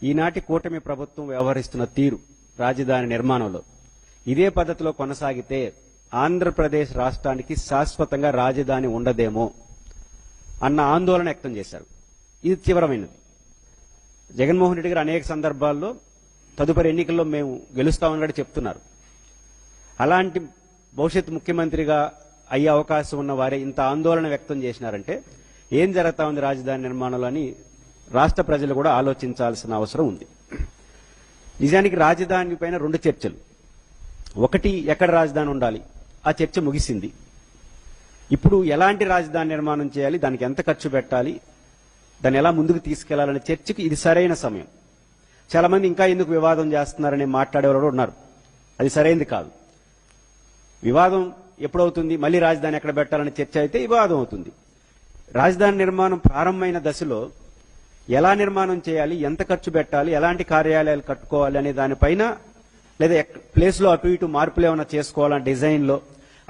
ఈనాటి కూటమి ప్రభుత్వం వ్యవహరిస్తున్న తీరు రాజధాని నిర్మాణంలో ఇదే పద్ధతిలో కొనసాగితే ఆంధ్రప్రదేశ్ రాష్ట్రానికి శాశ్వతంగా రాజధాని ఉండదేమో అన్న ఆందోళన వ్యక్తం చేశారు. ఇది తీవ్రమైనది. జగన్మోహన్ రెడ్డి గారు అనేక సందర్భాల్లో తదుపరి ఎన్నికల్లో మేము గెలుస్తామని కూడా చెప్తున్నారు. అలాంటి భవిష్యత్ ముఖ్యమంత్రిగా అయ్యే అవకాశం ఉన్న వారే ఇంత ఆందోళన వ్యక్తం చేసినారంటే ఏం జరుగుతా ఉంది రాజధాని నిర్మాణంలో అని రాష్ట్ర ప్రజలు కూడా ఆలోచించాల్సిన అవసరం ఉంది. నిజానికి రాజధాని పైన రెండు చర్చలు. ఒకటి, ఎక్కడ రాజధాని ఉండాలి, ఆ చర్చ ముగిసింది. ఇప్పుడు ఎలాంటి రాజధాని నిర్మాణం చేయాలి, దానికి ఎంత ఖర్చు పెట్టాలి, దాన్ని ఎలా ముందుకు తీసుకెళ్లాలనే చర్చకి ఇది సరైన సమయం. చాలా మంది ఇంకా ఎందుకు వివాదం చేస్తున్నారని మాట్లాడేవారు ఉన్నారు. అది సరైనది కాదు. వివాదం ఎప్పుడవుతుంది, మళ్ళీ రాజధాని ఎక్కడ పెట్టాలనే చర్చ అయితే వివాదం అవుతుంది. రాజధాని నిర్మాణం ప్రారంభమైన దశలో ఎలా నిర్మాణం చేయాలి, ఎంత ఖర్చు పెట్టాలి, ఎలాంటి కార్యాలయాలు కట్టుకోవాలి అనే దానిపైన, లేదా ప్లేస్లో అటు ఇటు మార్పులు ఏమైనా చేసుకోవాలని డిజైన్లో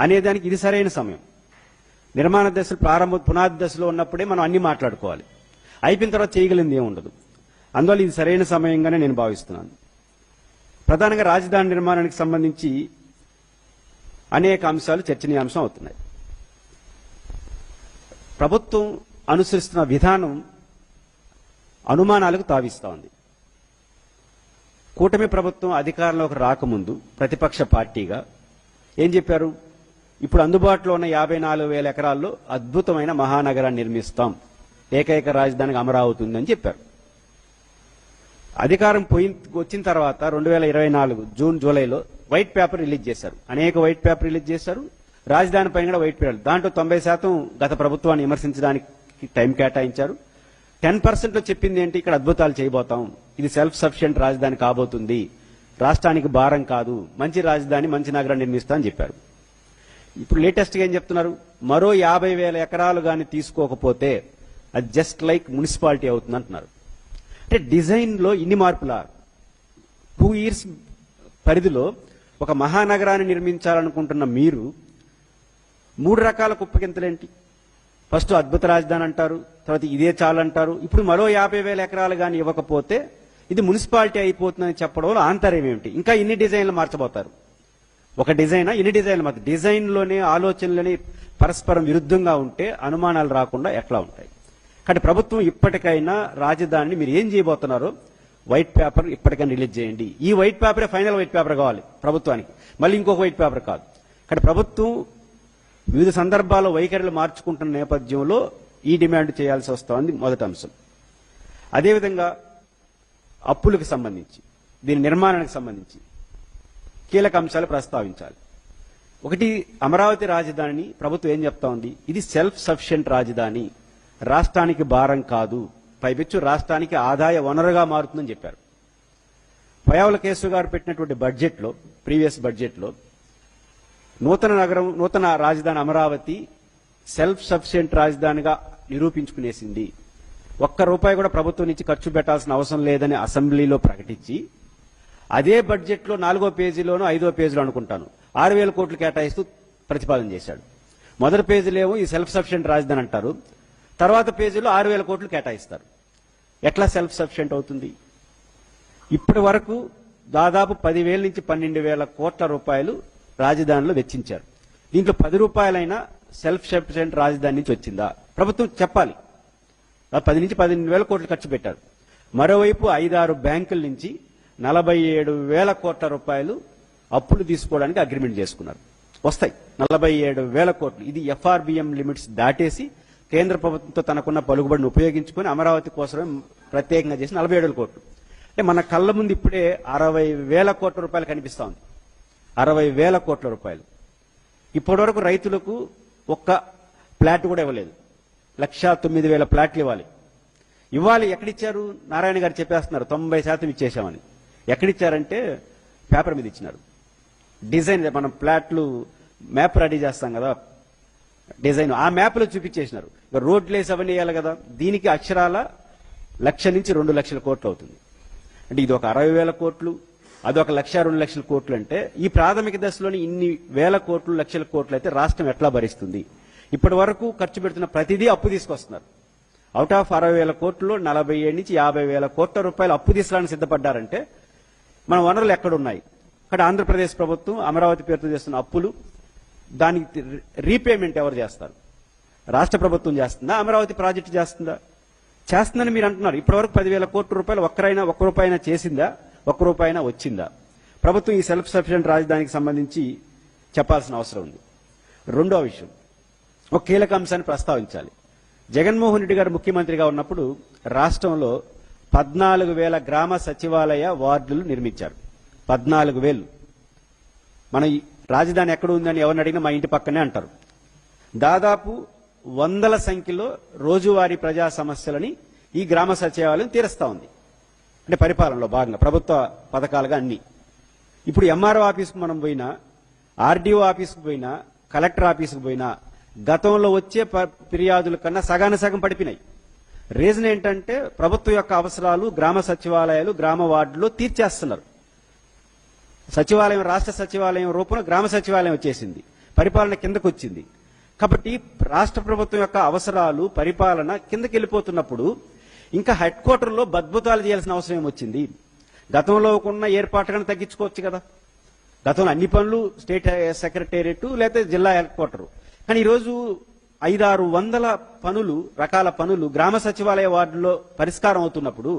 అనేదానికి ఇది సరైన సమయం. నిర్మాణ దశలు పునాది దశలో ఉన్నప్పుడే మనం అన్ని మాట్లాడుకోవాలి. అయిపోయిన తర్వాత చేయగలిగింది ఏముండదు. అందువల్ల ఇది సరైన సమయంగానే నేను భావిస్తున్నాను. ప్రధానంగా రాజధాని నిర్మాణానికి సంబంధించి అనేక అంశాలు చర్చనీయాంశం అవుతున్నాయి. ప్రభుత్వం అనుసరిస్తున్న విధానం అనుమానాలకు తావిస్తూ ఉంది. కూటమి ప్రభుత్వం అధికారంలోకి రాకముందు ప్రతిపక్ష పార్టీగా ఏం చెప్పారు? ఇప్పుడు అందుబాటులో ఉన్న 54,000 ఎకరాల్లో అద్భుతమైన మహానగరాన్ని నిర్మిస్తాం, ఏకైక రాజధానికి అమరావతి ఉందని చెప్పారు. అధికారం వచ్చిన తర్వాత 2024 జూన్ జూలైలో వైట్ పేపర్ రిలీజ్ చేశారు. అనేక వైట్ పేపర్ రిలీజ్ చేశారు. రాజధాని పైన కూడా వైట్ పేపర్. దాంట్లో 90% గత ప్రభుత్వాన్ని విమర్శించడానికి టైం కేటాయించారు. 10% లో చెప్పింది ఏంటి? ఇక్కడ అద్భుతాలు చేయబోతాం, ఇది సెల్ఫ్ సఫిషియెంట్ రాజధాని కాబోతుంది, రాష్ట్రానికి భారం కాదు, మంచి రాజధాని, మంచి నగరం నిర్మిస్తా అని చెప్పారు. ఇప్పుడు లేటెస్ట్ గా ఏం చెప్తున్నారు? మరో 50,000 ఎకరాలు కానీ తీసుకోకపోతే అది జస్ట్ లైక్ మున్సిపాలిటీ అవుతుంది అంటున్నారు. అంటే డిజైన్ లో ఇన్ని మార్పులా? 2 years పరిధిలో ఒక మహానగరాన్ని నిర్మించాలనుకుంటున్న మీరు 3 రకాల కుప్పకింతలేంటి? ఫస్ట్ అద్భుత రాజధాని అంటారు, తర్వాత ఇదే చాలంటారు. ఇప్పుడు మరో 50,000 ఎకరాలు కానీ ఇవ్వకపోతే ఇది మున్సిపాలిటీ అయిపోతుందని చెప్పడంలో ఆంతర్యం ఏమిటి? ఇంకా ఇన్ని డిజైన్లు మార్చబోతారు. ఒక డిజైనా, ఇన్ని డిజైన్లు మార్చు. డిజైన్లోనే ఆలోచనలని పరస్పరం విరుద్ధంగా ఉంటే అనుమానాలు రాకుండా ఎట్లా ఉంటాయి? కానీ ప్రభుత్వం ఇప్పటికైనా రాజధానిని మీరు ఏం చేయబోతున్నారో వైట్ పేపర్ ఇప్పటికైనా రిలీజ్ చేయండి. ఈ వైట్ పేపరే ఫైనల్ వైట్ పేపర్ కావాలి ప్రభుత్వానికి, మళ్ళీ ఇంకొక వైట్ పేపర్ కాదు. కానీ ప్రభుత్వం వివిధ సందర్భాల్లో వైఖరులు మార్చుకుంటున్న నేపథ్యంలో ఈ డిమాండ్ చేయాల్సి వస్తోంది. మొదటి అంశం. అదేవిధంగా అప్పులకు సంబంధించి, దీని నిర్మాణానికి సంబంధించి కీలక అంశాలు ప్రస్తావించాలి. ఒకటి, అమరావతి రాజధానిని ప్రభుత్వం ఏం చెప్తా ఉంది? ఇది సెల్ఫ్ సఫిషియెంట్ రాజధాని, రాష్ట్రానికి భారం కాదు, పైపెచ్చు రాష్ట్రానికి ఆదాయ వనరుగా మారుతుందని చెప్పారు. పయ్యావుల కేశవ్ గారు పెట్టినటువంటి బడ్జెట్లో, ప్రీవియస్ బడ్జెట్లో నూతన రాజధాని అమరావతి సెల్ఫ్ సఫిషియెంట్ రాజధానిగా నిరూపించుకునేసింది. ₹1 కూడా ప్రభుత్వం నుంచి ఖర్చు పెట్టాల్సిన అవసరం లేదని అసెంబ్లీలో ప్రకటించి, అదే బడ్జెట్లో 4వ పేజీలోనూ 5వ పేజీలో అనుకుంటాను 6,000 కోట్లు కేటాయిస్తూ ప్రతిపాదన చేశాడు. మొదటి పేజీలో ఏమో ఈ సెల్ఫ్ సఫిషియెంట్ రాజధాని అంటారు, తర్వాత పేజీలో 6,000 కోట్లు కేటాయిస్తారు. ఎట్లా సెల్ఫ్ సఫిషియెంట్ అవుతుంది? ఇప్పటి వరకు దాదాపు 10,000 నుంచి 12,000 కోట్ల రూపాయలు రాజధానిలో వెచ్చించారు. దీంట్లో ₹10 సెల్ఫ్ సఫిషియెంట్ రాజధాని నుంచి వచ్చిందా? ప్రభుత్వం చెప్పాలి. 10 నుంచి 15,000 కోట్లు ఖర్చు పెట్టారు. మరోవైపు 5-6 బ్యాంకుల నుంచి 47,000 కోట్ల రూపాయలు అప్పులు తీసుకోవడానికి అగ్రిమెంట్ చేసుకున్నారు. వస్తాయి 47,000 కోట్లు. ఇది FRBM లిమిట్స్ దాటేసి కేంద్ర ప్రభుత్వంతో తనకున్న పలుకుబడిని ఉపయోగించుకొని అమరావతి కోసమే ప్రత్యేకంగా చేసి 47,000 కోట్లు. అంటే మన కళ్ళ ముందు ఇప్పుడే 60,000 కోట్ల రూపాయలు కనిపిస్తా ఉంది. 60,000 కోట్ల రూపాయలు. ఇప్పటి వరకు రైతులకు ఒక్క ప్లాట్ కూడా ఇవ్వలేదు. 1,09,000 ప్లాట్లు ఇవ్వాలి. ఎక్కడిచ్చారు? నారాయణ గారు చెప్పేస్తున్నారు 90% ఇచ్చేసామని. ఎక్కడిచ్చారంటే పేపర్ మీద ఇచ్చినారు. డిజైన్, మనం ప్లాట్లు మ్యాప్ రెడీ చేస్తాం కదా, డిజైన్ ఆ మ్యాప్లో చూపించేసినారు. రోడ్లు వేసి అవన్నీ వేయాలి కదా, దీనికి అక్షరాల 1,00,000 నుంచి 2,00,000 కోట్లు అవుతుంది. అంటే ఇది ఒక 60,000 కోట్లు, అదొక 1,00,000-2,00,000 కోట్లు. అంటే ఈ ప్రాథమిక దశలోని ఇన్ని వేల కోట్లు, లక్షల కోట్లు అయితే రాష్ట్రం ఎట్లా భరిస్తుంది? ఇప్పటి వరకు ఖర్చు పెడుతున్న ప్రతిదీ అప్పు తీసుకొస్తున్నారు. అవుట్ ఆఫ్ 60,000 కోట్లు 47 నుంచి 50,000 కోట్ల రూపాయలు అప్పు తీసుకోవడానికి సిద్ధపడ్డారంటే మన వనరులు ఎక్కడున్నాయి? ఇక్కడ ఆంధ్రప్రదేశ్ ప్రభుత్వం అమరావతి పేరుతో చేస్తున్న అప్పులు, దానికి రీపేమెంట్ ఎవరు చేస్తారు? రాష్ట్ర ప్రభుత్వం చేస్తుందా? అమరావతి ప్రాజెక్టు చేస్తుందా? చేస్తుందని మీరు అంటున్నారు. ఇప్పటివరకు 10,000 కోట్ల రూపాయలు ఒక్క రూపాయినా చేసిందా? ఒక్క రూపాయినా వచ్చిందా? ప్రభుత్వం ఈ సెల్ఫ్ సఫిషియెంట్ రాజధానికి సంబంధించి చెప్పాల్సిన అవసరం ఉంది. రెండో విషయం, ఒక కీలక అంశాన్ని ప్రస్తావించాలి. జగన్మోహన్ రెడ్డి గారు ముఖ్యమంత్రిగా ఉన్నప్పుడు రాష్ట్రంలో 14,000 గ్రామ సచివాలయ వార్డులు నిర్మించారు. 14,000. మన రాజధాని ఎక్కడ ఉందని ఎవరిని అడిగినా మా ఇంటి పక్కనే అంటారు. దాదాపు వందల సంఖ్యలో రోజువారీ ప్రజా సమస్యలని ఈ గ్రామ సచివాలయం తీరుస్తా ఉంది. అంటే పరిపాలనలో భాగంగా ప్రభుత్వ పథకాలుగా అన్ని. ఇప్పుడు ఎంఆర్ఓ ఆఫీస్కు మనం పోయినా, ఆర్డీఓ ఆఫీస్కు పోయినా, కలెక్టర్ ఆఫీస్కు పోయినా గతంలో వచ్చే ఫిర్యాదుల కన్నా సగాన సగం పడిపోయినాయి. రీజన్ ఏంటంటే ప్రభుత్వం యొక్క అవసరాలు గ్రామ సచివాలయాలు, గ్రామ వార్డులో తీర్చేస్తున్నారు. సచివాలయం, రాష్ట్ర సచివాలయం రూపంలో గ్రామ సచివాలయం వచ్చేసింది, పరిపాలన కిందకు వచ్చింది. కాబట్టి రాష్ట్ర ప్రభుత్వం యొక్క అవసరాలు, పరిపాలన కిందకి వెళ్ళిపోతున్నప్పుడు ఇంకా హెడ్ క్వార్టర్లో అద్భుతాలు చేయాల్సిన అవసరం ఏమొచ్చింది? గతంలో ఉన్న ఏర్పాటులను తగ్గించుకోవచ్చు కదా. గతంలో అన్ని పనులు స్టేట్ సెక్రటేరియట్ లేకపోతే జిల్లా హెడ్ క్వార్టర్, కానీ ఈరోజు 500-600 పనులు, రకాల పనులు గ్రామ సచివాలయ వార్డులో పరిష్కారం అవుతున్నప్పుడు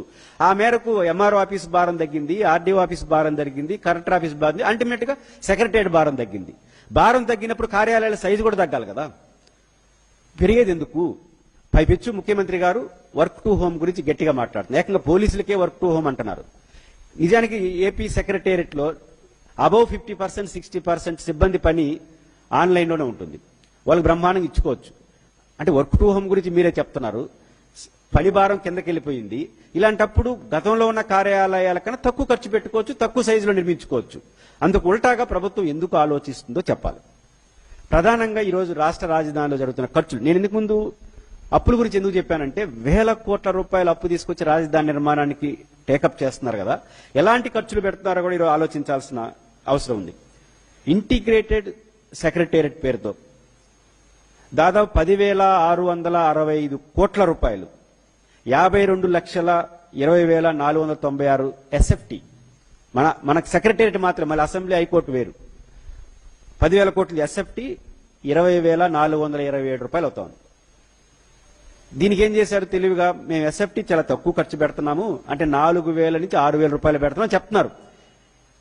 ఆ మేరకు ఎంఆర్ఓ ఆఫీస్ భారం తగ్గింది, ఆర్డీఓ ఆఫీస్ భారం తగ్గింది, కలెక్టర్ ఆఫీస్ భారం, అల్టిమేట్ గా సెక్రటేరియట్ భారం తగ్గింది. భారం తగ్గినప్పుడు కార్యాలయాల సైజు కూడా తగ్గాలి కదా. పెరిగేది ఎందుకు? పైపెచ్చు ముఖ్యమంత్రి గారు వర్క్ టు హోమ్ గురించి గట్టిగా మాట్లాడుతున్నారు. ఏకంగా పోలీసులకే వర్క్ టు హోమ్ అంటున్నారు. నిజానికి ఏపీ సెక్రటేరియట్ లో అబౌవ్ 50%, 60% సిబ్బంది పని ఆన్లైన్లోనే ఉంటుంది. వాళ్ళకి బ్రహ్మాండంగా ఇచ్చుకోవచ్చు. అంటే వర్క్ టు హోమ్ గురించి మీరే చెప్తున్నారు. పని భారం కిందకి వెళ్ళిపోయింది. ఇలాంటప్పుడు గతంలో ఉన్న కార్యాలయాల కన్నా తక్కువ ఖర్చు పెట్టుకోవచ్చు, తక్కువ సైజులో నిర్మించుకోవచ్చు. అందుకు ఉల్టాగా ప్రభుత్వం ఎందుకు ఆలోచిస్తుందో చెప్పాలి. ప్రధానంగా ఈరోజు రాష్ట్ర రాజధానిలో జరుగుతున్న ఖర్చులు, నేను ఇందుకు ముందు అప్పుల గురించి ఎందుకు చెప్పానంటే, వేల కోట్ల రూపాయల అప్పు తీసుకొచ్చి రాజధాని నిర్మాణానికి టేకప్ చేస్తున్నారు కదా, ఎలాంటి ఖర్చులు పెడుతున్నారో కూడా ఈరోజు ఆలోచించాల్సిన అవసరం ఉంది. ఇంటిగ్రేటెడ్ సెక్రటేరియట్ పేరుతో దాదాపు 10,665 కోట్ల రూపాయలు, 52,20,496 ఎస్ఎఫ్టీ. మనకు సెక్రటేరియట్ మాత్రం, మళ్ళీ అసెంబ్లీ, హైకోర్టు వేరు. 10,000 కోట్లు ఎస్ఎఫ్టీ, 20,427 రూపాయలు అవుతుంది. దీనికి ఏం చేశారు తెలివిగా? మేము ఎస్ఎఫ్టీ చాలా తక్కువ ఖర్చు పెడుతున్నాము అంటే 4,000 నుంచి 6,000 రూపాయలు పెడుతున్నాం చెప్తున్నారు.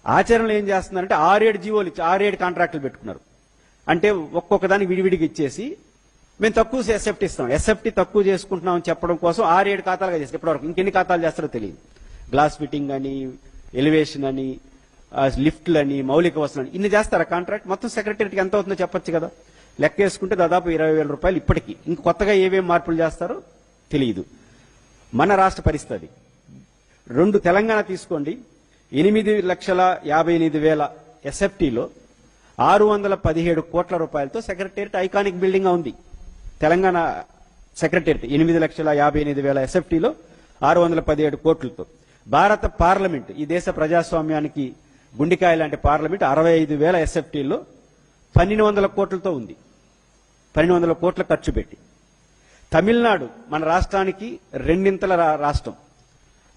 ఆచరణలో ఏం చేస్తున్నారంటే 6-7 జీవోలు ఇచ్చి 6-7 కాంట్రాక్టులు పెట్టుకున్నారు. అంటే ఒక్కొక్క దానికి విడివిడిగా ఇచ్చేసి మేము తక్కువ ఎస్ఎఫ్టీ ఇస్తాం, ఎస్ఎఫ్టీ తక్కువ చేసుకుంటున్నాం అని చెప్పడం కోసం 6-7 ఖాతాలుగా చేస్తారు. ఇప్పటివరకు ఇంకెన్ని ఖాతాలు చేస్తారో తెలియదు. గ్లాస్ ఫిట్టింగ్ అని, ఎలివేషన్ అని, లిఫ్ట్లు అని, మౌలిక వసతులు అని, ఇన్ని చేస్తారా కాంట్రాక్ట్? మొత్తం సెక్రటరీకి ఎంత అవుతుందో చెప్పొచ్చు కదా. లెక్క వేసుకుంటే దాదాపు 20,000 రూపాయలు ఇప్పటికీ. ఇంక కొత్తగా ఏమేమి మార్పులు చేస్తారో తెలియదు. మన రాష్ట్ర పరిస్థితి 2 తెలంగాణ తీసుకోండి, 8,58,000 ఎస్ఎఫ్టీలో 617 కోట్ల రూపాయలతో సెక్రటేరియట్ ఐకానిక్ బిల్డింగ్ ఉంది. తెలంగాణ సెక్రటేరియట్ 8,58,000 ఎస్ఎఫ్టీలో 617 కోట్లతో. భారత పార్లమెంట్, ఈ దేశ ప్రజాస్వామ్యానికి గుండికాయ లాంటి పార్లమెంట్ 65,000 ఎస్ఎఫ్టీలో 1,200 కోట్లతో ఉంది. 1,200 కోట్ల ఖర్చు పెట్టి. తమిళనాడు మన రాష్ట్రానికి రెండింతల రాష్ట్రం.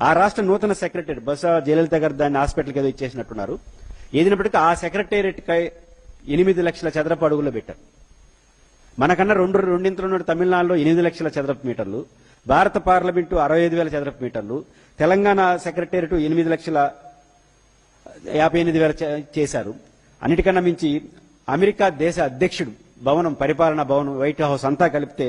ఆ రాష్ట్ర నూతన సెక్రటరీ బహుశా జయలలిత గారు దాన్ని హాస్పిటల్కి ఏదో ఇచ్చేసినట్టున్నారు. ఏదినప్పటికీ ఆ సెక్రటేరియట్ 8 లక్షల చదరపు అడుగుల్లో పెట్టారు. మనకన్నా రెండింతలు తమిళనాడులో 8 లక్షల చదరపు మీటర్లు, భారత పార్లమెంటు 65,000 చదరపు మీటర్లు, తెలంగాణ సెక్రటేరియట్ 8,58,000 చేశారు. అన్నిటికన్నా మించి అమెరికా దేశ అధ్యక్షుడు భవనం, పరిపాలనా భవనం, వైట్ హౌస్ అంతా కలిపితే